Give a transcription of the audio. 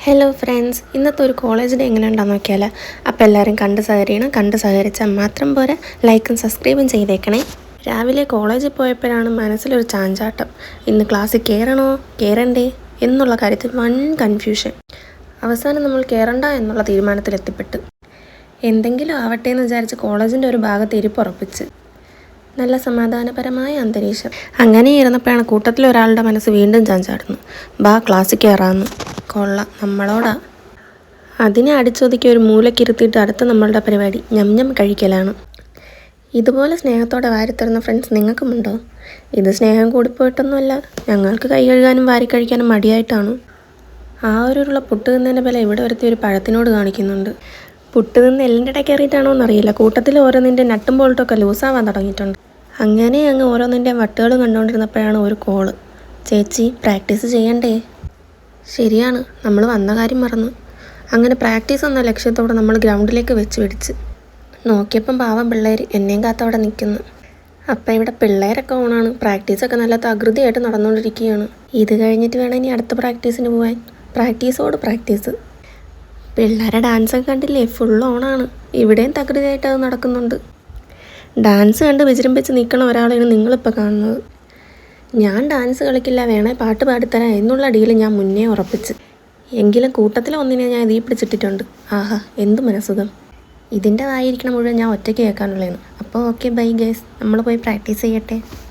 Hello friends, ഇന്നത്തെ ഒരു college day എങ്ങനെ ഉണ്ടെന്ന് നോക്കിയാൽ. അപ്പോൾ എല്ലാവരും കണ്ട് സഹകരിച്ചാൽ മാത്രം പോരാ, ലൈക്കും സബ്സ്ക്രൈബും ചെയ്തേക്കണേ. രാവിലെ കോളേജിൽ പോയപ്പോഴാണ് മനസ്സിലൊരു ചാഞ്ചാട്ടം. ഇന്ന് ക്ലാസ്സിൽ കയറണോ കയറണ്ടേ എന്നുള്ള കാര്യത്തിൽ വൻ കൺഫ്യൂഷൻ. അവസാനം നമ്മൾ കയറണ്ട എന്നുള്ള തീരുമാനത്തിലെത്തിപ്പെട്ടു. എന്തെങ്കിലും ആവട്ടെ എന്ന് വിചാരിച്ച് കോളേജിൻ്റെ ഒരു ഭാഗത്ത് ഇരിപ്പുറപ്പിച്ച്. നല്ല സമാധാനപരമായ അന്തരീക്ഷം. അങ്ങനെ ഇരുന്നപ്പോഴാണ് കൂട്ടത്തിൽ ഒരാളുടെ മനസ്സ് വീണ്ടും ചാഞ്ചാടുന്നു. ബാ ക്ലാസ്സിൽ കയറാമെന്ന്. കൊള്ളാം, നമ്മളോടാ. അതിനെ അടിച്ചൊതുക്കി ഒരു മൂലക്കിരുത്തിയിട്ട് അടുത്ത നമ്മളുടെ പരിപാടി ഞം കഴിക്കലാണ്. ഇതുപോലെ സ്നേഹത്തോടെ വാരിത്തരുന്ന ഫ്രണ്ട്സ് നിങ്ങൾക്കുമുണ്ടോ? ഇത് സ്നേഹം കൂടിപ്പോയിട്ടൊന്നുമല്ല, ഞങ്ങൾക്ക് കൈ കഴുകാനും വാരി കഴിക്കാനും മടിയായിട്ടാണ്. ആ ഒരുള്ള പുട്ട് തിന്നതിൻ്റെ വില ഇവിടെ ഒരുത്തി ഒരു പഴത്തിനോട് കാണിക്കുന്നുണ്ട്. പുട്ട് നിന്ന് എല്ലിൻ്റെ ഇടയിൽ കയറിയിട്ടാണോ എന്നറിയില്ല, കൂട്ടത്തിൽ ഓരോന്നിൻ്റെ നട്ടും ബോൾട്ടൊക്കെ ലൂസാവാൻ തുടങ്ങിയിട്ടുണ്ട്. അങ്ങനെ അങ്ങ് ഓരോന്നിൻ്റെ വട്ടുകളും കണ്ടുകൊണ്ടിരുന്നപ്പോഴാണ് ഒരു കോള്. ചേച്ചി, പ്രാക്ടീസ് ചെയ്യണ്ടേ? ശരിയാണ്, നമ്മൾ വന്ന കാര്യം മറന്നു. അങ്ങനെ പ്രാക്ടീസ് എന്ന ലക്ഷ്യത്തോടെ നമ്മൾ ഗ്രൗണ്ടിലേക്ക് വെച്ച് പിടിച്ച് നോക്കിയപ്പം പാവം പിള്ളേർ എന്നെയും കാത്തവിടെ നിൽക്കുന്നു. അപ്പം ഇവിടെ പിള്ളേരൊക്കെ ഓണാണ്, പ്രാക്ടീസൊക്കെ നല്ല തകൃതിയായിട്ട് നടന്നുകൊണ്ടിരിക്കുകയാണ്. ഇത് കഴിഞ്ഞിട്ട് വേണം ഇനി അടുത്ത പ്രാക്ടീസിന് പോകാൻ. പ്രാക്ടീസോട് പ്രാക്ടീസ്. പിള്ളേരെ ഡാൻസൊക്കെ കണ്ടില്ലേ, ഫുൾ ഓണാണ്. ഇവിടെയും തകൃതിയായിട്ട് അത് നടക്കുന്നുണ്ട്. ഡാൻസ് കണ്ട് വിജൃംഭിച്ച് നിൽക്കണ ഒരാളെയാണ് നിങ്ങളിപ്പോൾ കാണുന്നത്. ഞാൻ ഡാൻസ് കളിക്കില്ല, വേണേ പാട്ട് പാടിത്തരാം എന്നുള്ള ഡീൽ ഞാൻ മുന്നേ ഉറപ്പിച്ച്. എങ്കിലും കൂട്ടത്തിൽ ഒന്നിനെ ഞാൻ ഇതീ പിടിച്ചിട്ടിട്ടുണ്ട്. ആഹാ, എന്ത് മനസ്സുഖം. ഇതിൻ്റെതായിരിക്കണം മുഴുവൻ ഞാൻ ഒറ്റയ്ക്ക് കേൾക്കാനുള്ളതാണ്. അപ്പോൾ ഓക്കെ, ബൈ ഗൈസ്, നമ്മൾ പോയി പ്രാക്ടീസ് ചെയ്യട്ടെ.